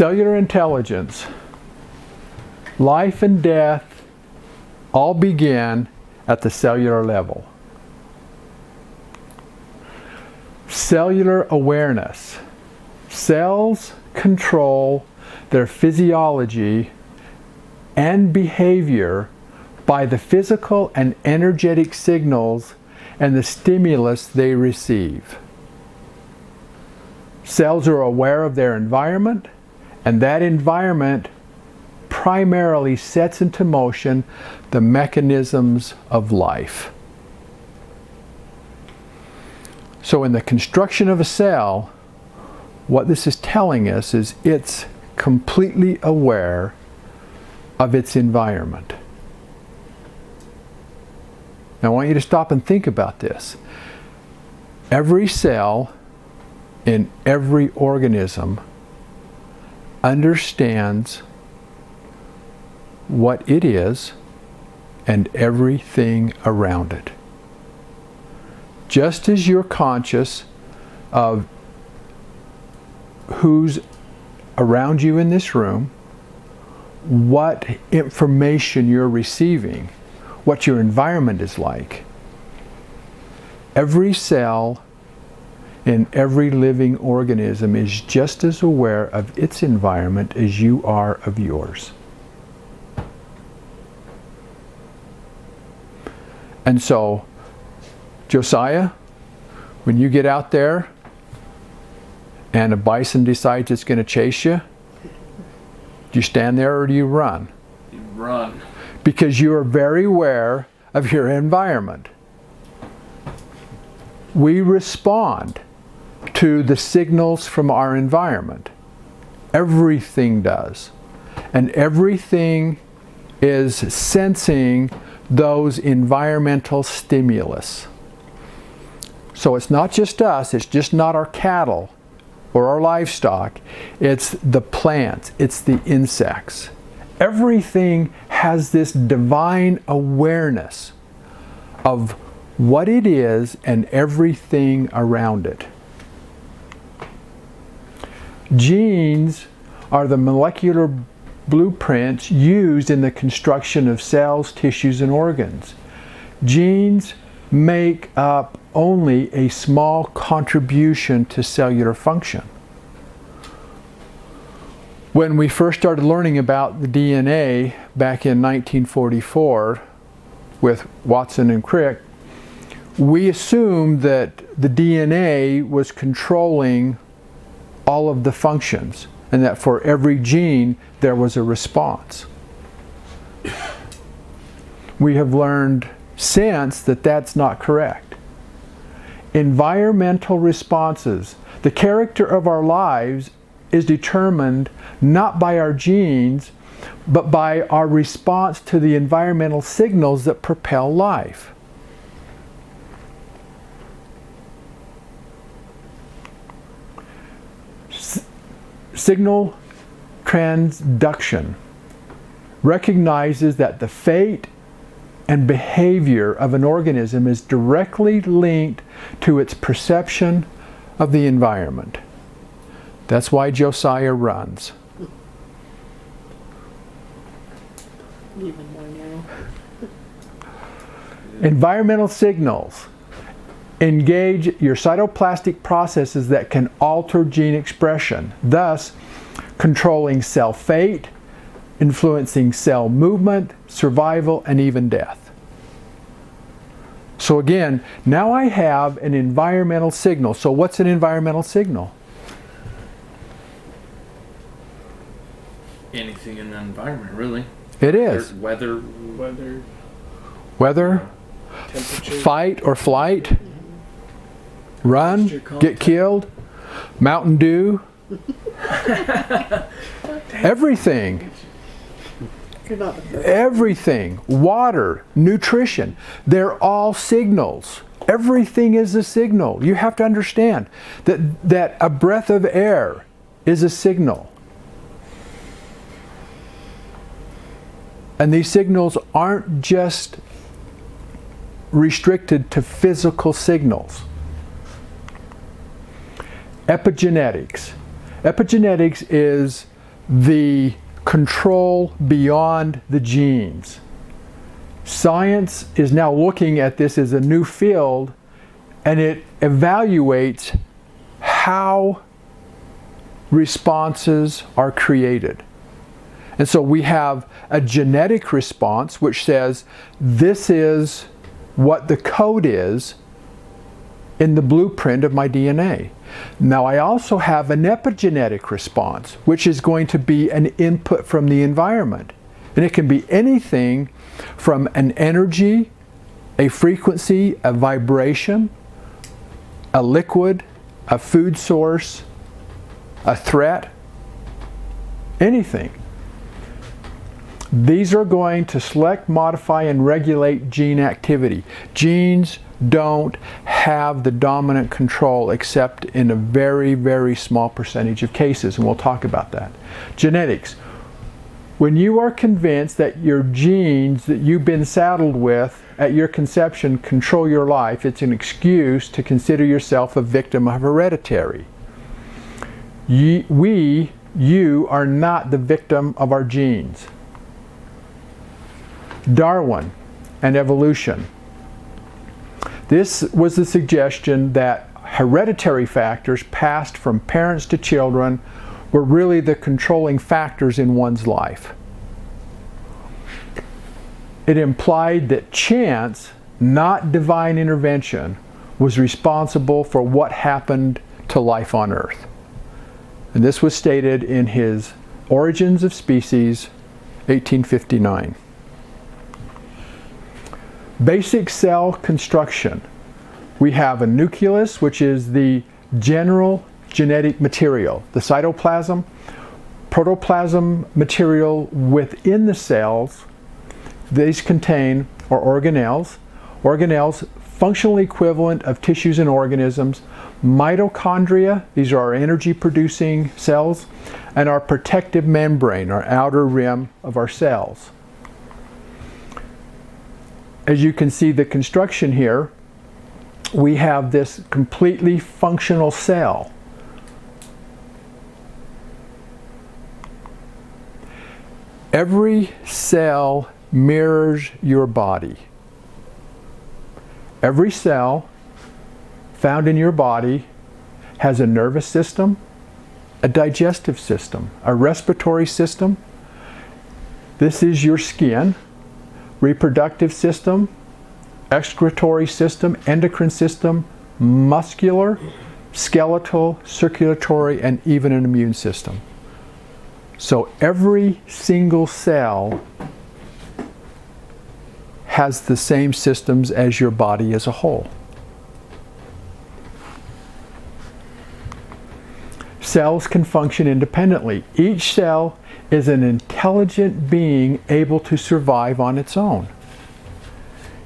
Cellular intelligence, life and death all begin at the cellular level. Cellular awareness. Cells control their physiology and behavior by the physical and energetic signals and the stimulus they receive. Cells are aware of their environment, and that environment primarily sets into motion the mechanisms of life. So in the construction of a cell, what this is telling us is it's completely aware of its environment. Now I want you to stop and think about this. Every cell in every organism understands what it is and everything around it. Just as you're conscious of who's around you in this room, what information you're receiving, what your environment is like, every cell in every living organism is just as aware of its environment as you are of yours. And so, Josiah, when you get out there and a bison decides it's going to chase you, do you stand there or do you run? You run. Because you are very aware of your environment. We respond to the signals from our environment. Everything does. And everything is sensing those environmental stimulus. So it's not just us, it's just not our cattle or our livestock, it's the plants, it's the insects. Everything has this divine awareness of what it is and everything around it. Genes are the molecular blueprints used in the construction of cells, tissues, and organs. Genes make up only a small contribution to cellular function. When we first started learning about the DNA back in 1944 with Watson and Crick, we assumed that the DNA was controlling all of the functions and that for every gene there was a response. We have learned since that that's not correct. Environmental responses, the character of our lives is determined not by our genes, but by our response to the environmental signals that propel life. Signal transduction recognizes that the fate and behavior of an organism is directly linked to its perception of the environment. That's why Josiah runs. Even more now. Environmental signals engage your cytoplasmic processes that can alter gene expression, thus controlling cell fate, influencing cell movement, survival, and even death. So again, now I have an environmental signal. So what's an environmental signal? Anything in the environment, really. It is. There's weather, Temperature. fight or flight, run, get killed, Mountain Dew, everything. You're not the first. Everything, water, nutrition, they're all signals. Everything is a signal. You have to understand that a breath of air is a signal. And these signals aren't just restricted to physical signals. Epigenetics. Epigenetics is the control beyond the genes. Science is now looking at this as a new field, and it evaluates how responses are created. And so we have a genetic response which says this is what the code is in the blueprint of my DNA. Now I also have an epigenetic response, which is going to be an input from the environment. And it can be anything from an energy, a frequency, a vibration, a liquid, a food source, a threat, anything. These are going to select, modify, and regulate gene activity. Genes don't have the dominant control except in a very, very small percentage of cases, and we'll talk about that. Genetics. When you are convinced that your genes that you've been saddled with at your conception control your life, it's an excuse to consider yourself a victim of hereditary. You are not the victim of our genes. Darwin and evolution. This was the suggestion that hereditary factors passed from parents to children were really the controlling factors in one's life. It implied that chance, not divine intervention, was responsible for what happened to life on Earth. And this was stated in his Origins of Species, 1859. Basic cell construction. We have a nucleus, which is the general genetic material, the cytoplasm, protoplasm material within the cells. These contain are organelles. Organelles, functional equivalent of tissues and organisms. Mitochondria, these are our energy producing cells, and our protective membrane, our outer rim of our cells. As you can see the construction here, we have this completely functional cell. Every cell mirrors your body. Every cell found in your body has a nervous system, a digestive system, a respiratory system. This is your skin, reproductive system, excretory system, endocrine system, muscular, skeletal, circulatory, and even an immune system. So every single cell has the same systems as your body as a whole. Cells can function independently. Each cell is an intelligent being able to survive on its own.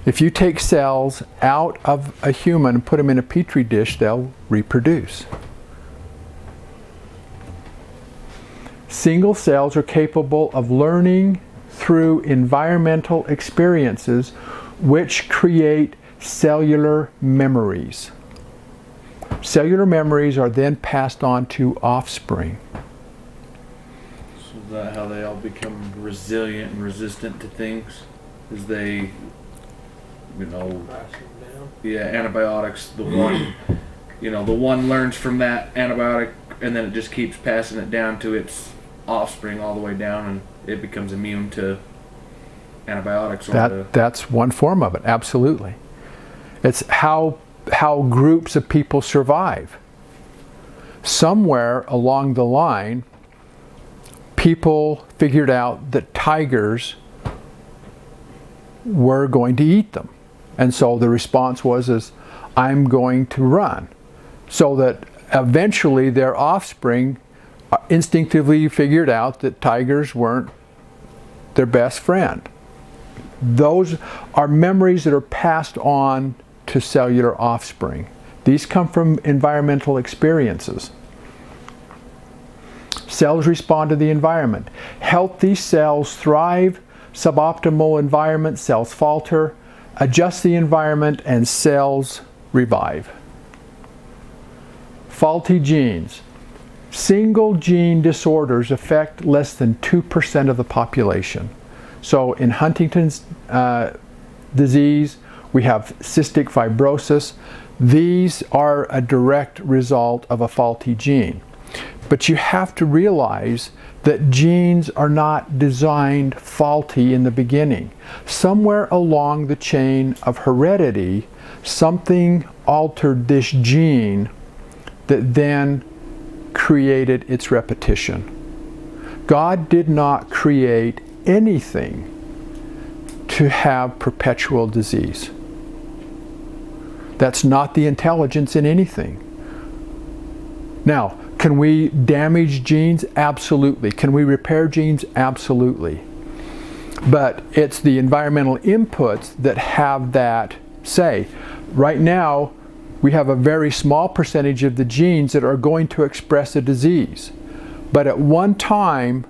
If you take cells out of a human and put them in a petri dish, they'll reproduce. Single cells are capable of learning through environmental experiences which create cellular memories. Cellular memories are then passed on to offspring. So is that how they all become resilient and resistant to things? Is they, antibiotics, the one learns from that antibiotic and then it just keeps passing it down to its offspring all the way down and it becomes immune to antibiotics. That's one form of it, absolutely. It's how groups of people survive. Somewhere along the line, people figured out that tigers were going to eat them. And so the response was, I'm going to run. So that eventually their offspring instinctively figured out that tigers weren't their best friend. Those are memories that are passed on to cellular offspring. These come from environmental experiences. Cells respond to the environment. Healthy cells thrive, suboptimal environment, cells falter, adjust the environment, and cells revive. Faulty genes. Single gene disorders affect less than 2% of the population. So in Huntington's disease, we have cystic fibrosis. These are a direct result of a faulty gene. But you have to realize that genes are not designed faulty in the beginning. Somewhere along the chain of heredity, something altered this gene that then created its repetition. God did not create anything to have perpetual disease. That's not the intelligence in anything. Now, can we damage genes? Absolutely. Can we repair genes? Absolutely. But it's the environmental inputs that have that say. Right now, we have a very small percentage of the genes that are going to express a disease. But at one time,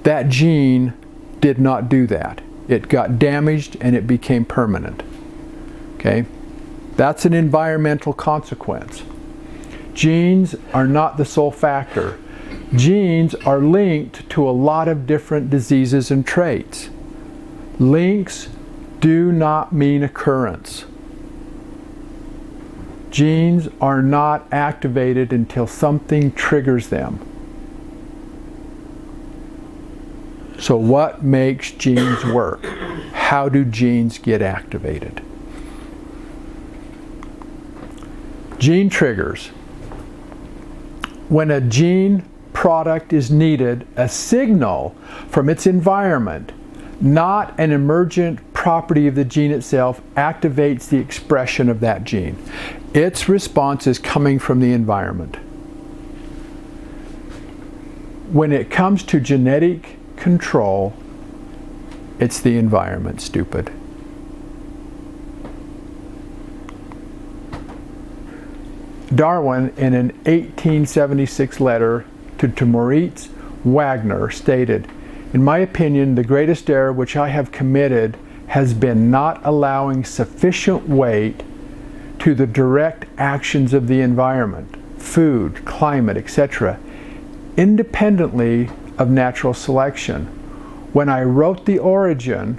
that gene did not do that. It got damaged and it became permanent. Okay? That's an environmental consequence. Genes are not the sole factor. Genes are linked to a lot of different diseases and traits. Links do not mean occurrence. Genes are not activated until something triggers them. So what makes genes work? How do genes get activated? Gene triggers. When a gene product is needed, a signal from its environment, not an emergent property of the gene itself, activates the expression of that gene. Its response is coming from the environment. When it comes to genetic control, it's the environment, stupid. Darwin, in an 1876 letter to Moritz Wagner, stated, "In my opinion, the greatest error which I have committed has been not allowing sufficient weight to the direct actions of the environment, food, climate, etc., independently of natural selection. When I wrote The Origin,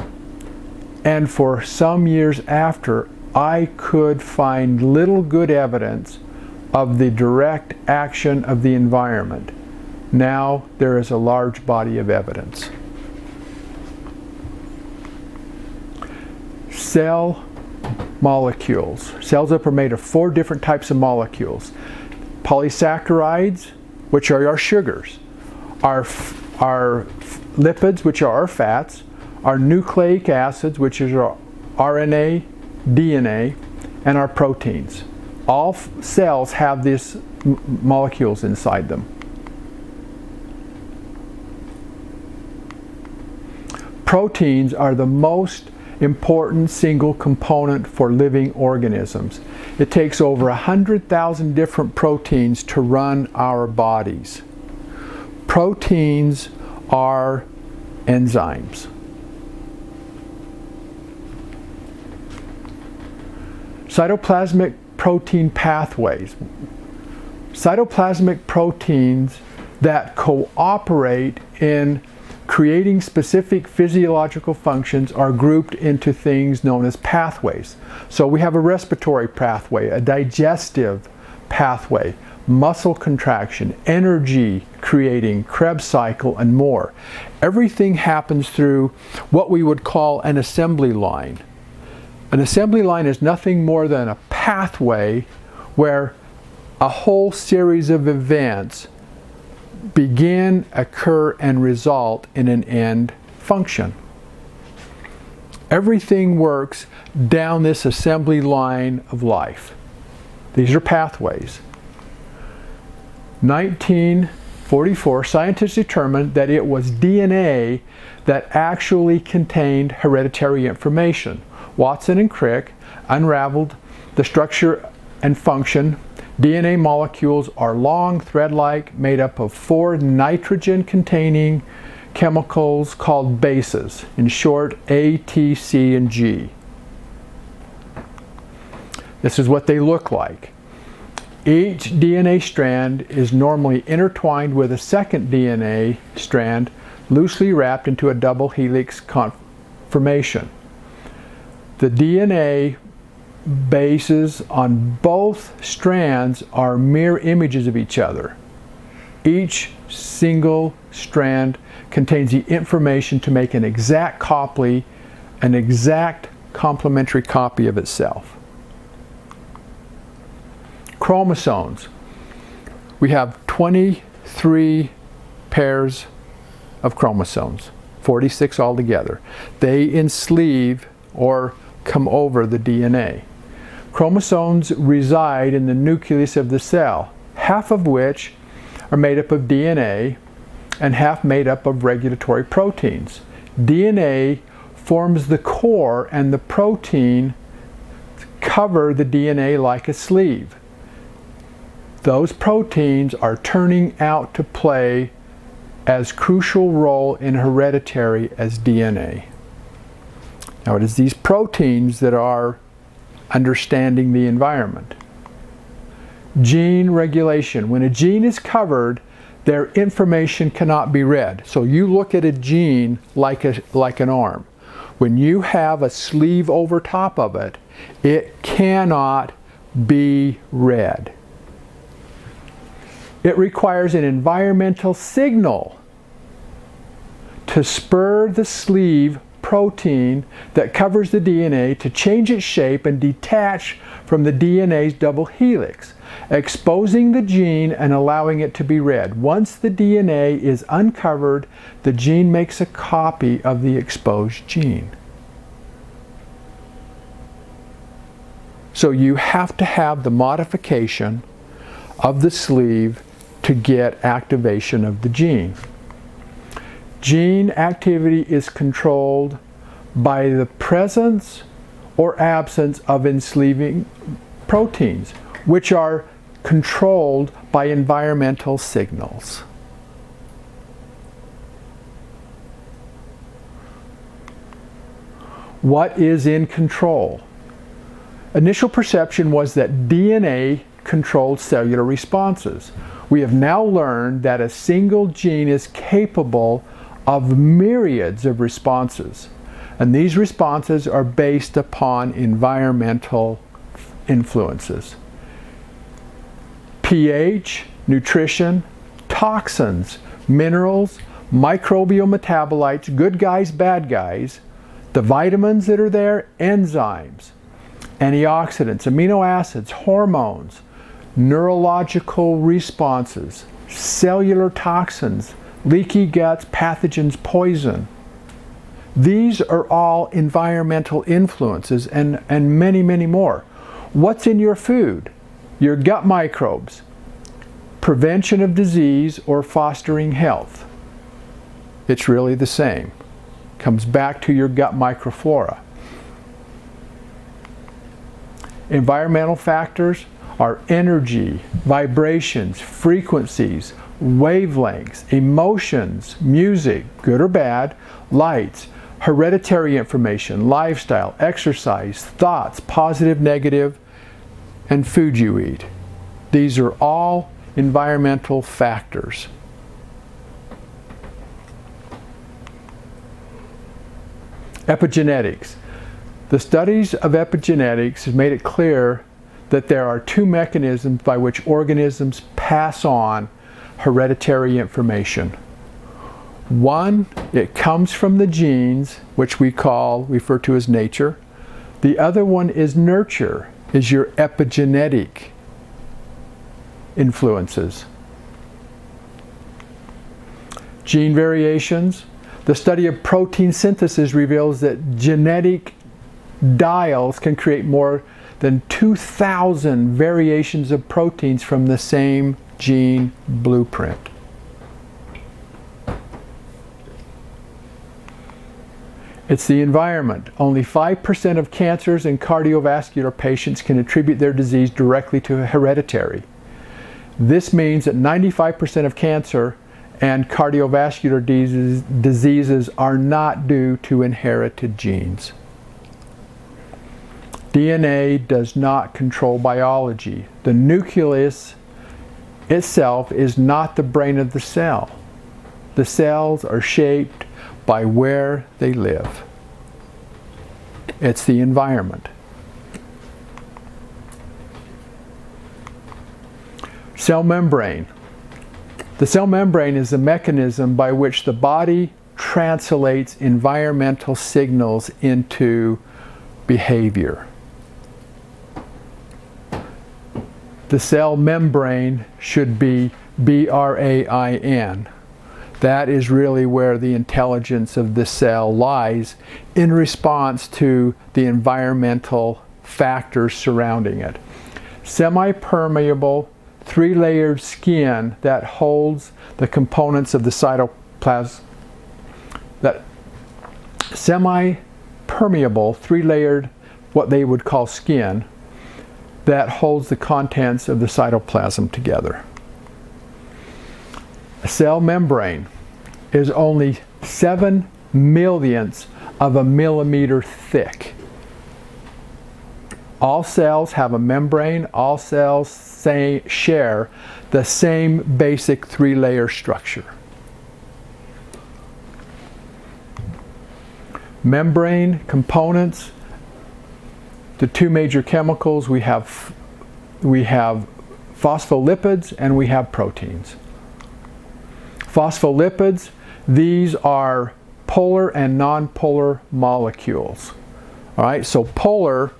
and for some years after, I could find little good evidence of the direct action of the environment. Now there is a large body of evidence." Cell molecules. Cells are made of 4 different types of molecules. Polysaccharides, which are our sugars, our lipids, which are our fats, our nucleic acids, which is our RNA, DNA, and our proteins. All cells have these molecules inside them. Proteins are the most important single component for living organisms. It takes over 100,000 different proteins to run our bodies. Proteins are enzymes. Cytoplasmic protein pathways. Cytoplasmic proteins that cooperate in creating specific physiological functions are grouped into things known as pathways. So we have a respiratory pathway, a digestive pathway, muscle contraction, energy creating, Krebs cycle, and more. Everything happens through what we would call an assembly line. An assembly line is nothing more than a pathway where a whole series of events begin, occur, and result in an end function. Everything works down this assembly line of life. These are pathways. 1944, scientists determined that it was DNA that actually contained hereditary information. Watson and Crick unraveled the structure and function. DNA molecules are long, thread-like, made up of 4 nitrogen-containing chemicals called bases, in short, A, T, C, and G. This is what they look like. Each DNA strand is normally intertwined with a second DNA strand loosely wrapped into a double helix conformation. The DNA bases on both strands are mirror images of each other. Each single strand contains the information to make an exact copy, an exact complementary copy of itself. Chromosomes. We have 23 pairs of chromosomes, 46 altogether. They ensleeve or come over the DNA. Chromosomes reside in the nucleus of the cell, half of which are made up of DNA and half made up of regulatory proteins. DNA forms the core and the protein cover the DNA like a sleeve. Those proteins are turning out to play as crucial role in hereditary as DNA. Now it is these proteins that are understanding the environment. Gene regulation. When a gene is covered, their information cannot be read. So you look at a gene like an arm. When you have a sleeve over top of it, it cannot be read. It requires an environmental signal to spur the sleeve protein that covers the DNA to change its shape and detach from the DNA's double helix, exposing the gene and allowing it to be read. Once the DNA is uncovered, the gene makes a copy of the exposed gene. So you have to have the modification of the sleeve to get activation of the gene. Gene activity is controlled by the presence or absence of ensleeving proteins, which are controlled by environmental signals. What is in control? Initial perception was that DNA controlled cellular responses. We have now learned that a single gene is capable of myriads of responses, and these responses are based upon environmental influences. pH, nutrition, toxins, minerals, microbial metabolites, good guys, bad guys, the vitamins that are there, enzymes, antioxidants, amino acids, hormones, neurological responses, cellular toxins, leaky guts, pathogens, poison. These are all environmental influences and many, many more. What's in your food? Your gut microbes, prevention of disease or fostering health. It's really the same. Comes back to your gut microflora. Environmental factors are energy, vibrations, frequencies, wavelengths, emotions, music, good or bad, lights, hereditary information, lifestyle, exercise, thoughts, positive, negative, and food you eat. These are all environmental factors. Epigenetics. The studies of epigenetics have made it clear that there are two mechanisms by which organisms pass on hereditary information. One, it comes from the genes, which we refer to as nature. The other one is nurture, is your epigenetic influences. Gene variations. The study of protein synthesis reveals that genetic dials can create more than 2,000 variations of proteins from the same gene blueprint. It's the environment. Only 5% of cancers and cardiovascular patients can attribute their disease directly to hereditary. This means that 95% of cancer and cardiovascular diseases are not due to inherited genes. DNA does not control biology. The nucleus itself is not the brain of the cell. The cells are shaped by where they live. It's the environment. Cell membrane. The cell membrane is the mechanism by which the body translates environmental signals into behavior. The cell membrane should be BRAIN. That is really where the intelligence of the cell lies in response to the environmental factors surrounding it. Semi-permeable, three-layered skin that holds the components of the cytoplasm. That semi-permeable, three-layered, what they would call skin, that holds the contents of the cytoplasm together. A cell membrane is only 7/millionths of a millimeter thick. All cells have a membrane. All cells share the same basic three-layer structure. Membrane components, the two major chemicals, we have phospholipids and we have proteins. Phospholipids, these are polar and non-polar molecules. All right, so polar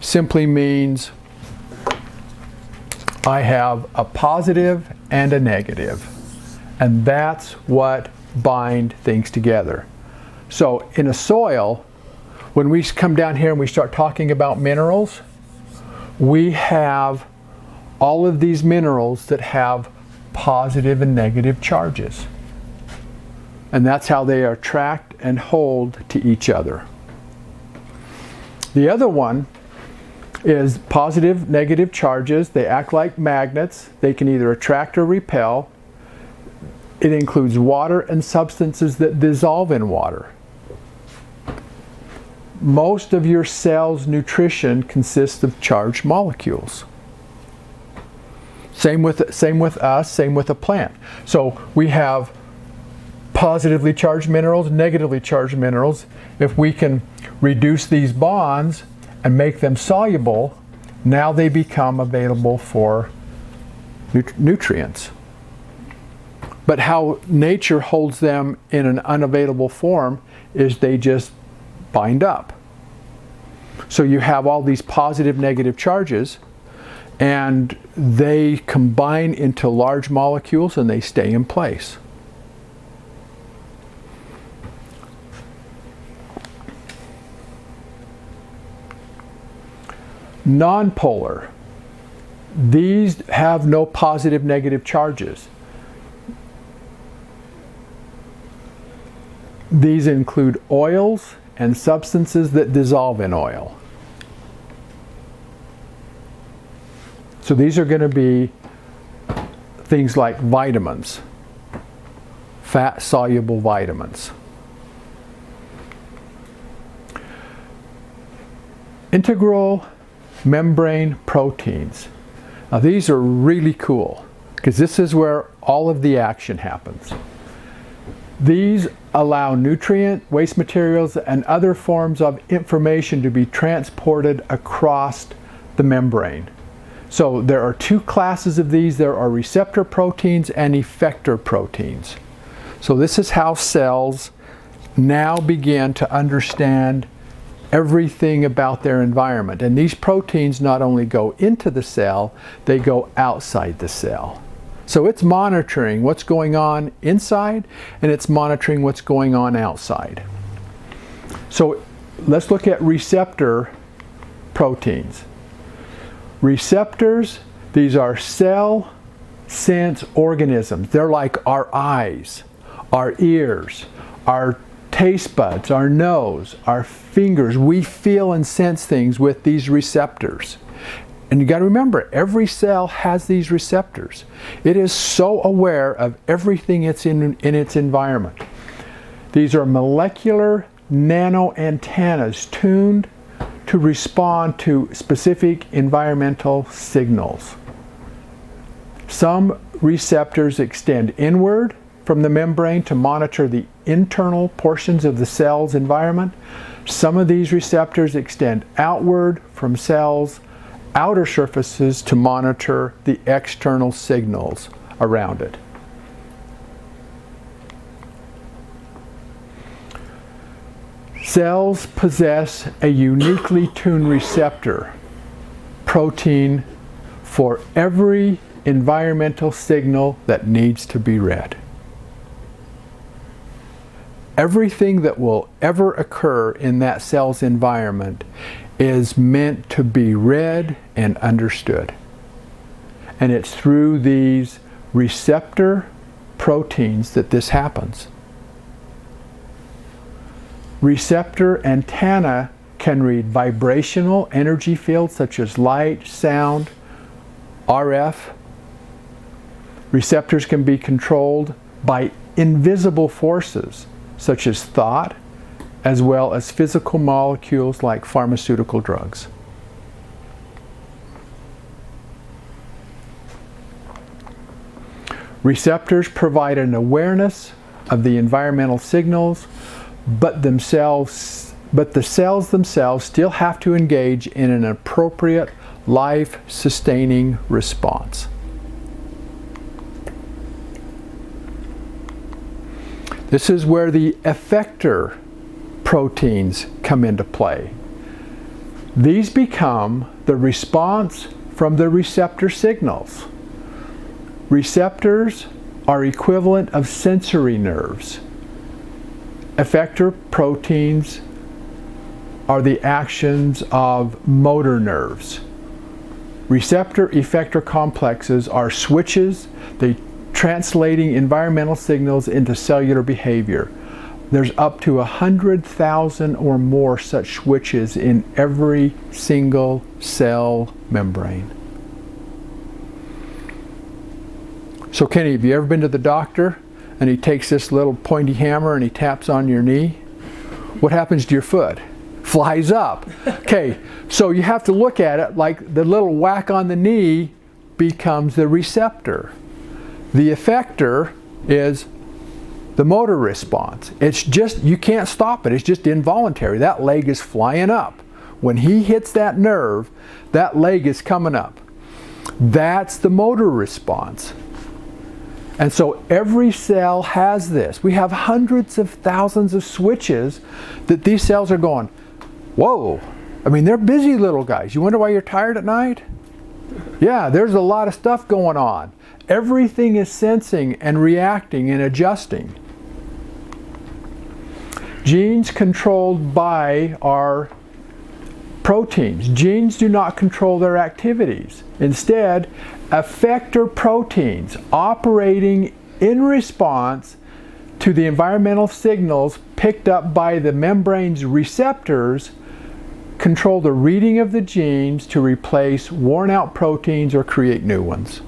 simply means I have a positive and a negative, and that's what bind things together. So in a soil, when we come down here and we start talking about minerals, we have all of these minerals that have positive and negative charges. And that's how they attract and hold to each other. The other one is positive, negative charges. They act like magnets. They can either attract or repel. It includes water and substances that dissolve in water. Most of your cell's nutrition consists of charged molecules. Same with us, same with a plant. So we have positively charged minerals, negatively charged minerals. If we can reduce these bonds and make them soluble, now they become available for nutrients. But how nature holds them in an unavailable form is they just bind up. So you have all these positive, negative charges, and they combine into large molecules and they stay in place. Nonpolar. These have no positive, negative charges. These include oils and substances that dissolve in oil. So these are going to be things like vitamins, fat-soluble vitamins. Integral membrane proteins. Now these are really cool because this is where all of the action happens. These allow nutrient, waste materials, and other forms of information to be transported across the membrane. So there are two classes of these. There are receptor proteins and effector proteins. So this is how cells now begin to understand everything about their environment. And these proteins not only go into the cell, they go outside the cell. So it's monitoring what's going on inside and it's monitoring what's going on outside. So let's look at receptor proteins. Receptors, these are cell sense organisms. They're like our eyes, our ears, our taste buds, our nose, our fingers. We feel and sense things with these receptors. And you got to remember, every cell has these receptors. It is so aware of everything it's in its environment. These are molecular nano antennas tuned to to respond to specific environmental signals. Some receptors extend inward from the membrane to monitor the internal portions of the cell's environment. Some of these receptors extend outward from cells' outer surfaces to monitor the external signals around it. Cells possess a uniquely tuned receptor protein for every environmental signal that needs to be read. Everything that will ever occur in that cell's environment is meant to be read and understood. And it's through these receptor proteins that this happens. Receptor antennae can read vibrational energy fields such as light, sound, RF. Receptors can be controlled by invisible forces such as thought, as well as physical molecules like pharmaceutical drugs. Receptors provide an awareness of the environmental signals, but the cells themselves still have to engage in an appropriate life-sustaining response. This is where the effector proteins come into play. These become the response from the receptor signals. Receptors are equivalent of sensory nerves. Effector proteins are the actions of motor nerves. Receptor effector complexes are switches, they translating environmental signals into cellular behavior. There's up to 100,000 or more such switches in every single cell membrane. So Kenny, have you ever been to the doctor and he takes this little pointy hammer and he taps on your knee? What happens to your foot? Flies up. Okay, so you have to look at it like the little whack on the knee becomes the receptor. The effector is the motor response. It's just, you can't stop it. It's just involuntary. That leg is flying up. When he hits that nerve, that leg is coming up. That's the motor response. And so every cell has this. We have hundreds of thousands of switches that these cells are going, whoa. I mean, they're busy little guys. You wonder why you're tired at night? Yeah, there's a lot of stuff going on. Everything is sensing and reacting and adjusting. Genes controlled by our proteins. Genes do not control their activities. Instead, effector proteins operating in response to the environmental signals picked up by the membrane's receptors control the reading of the genes to replace worn out proteins or create new ones.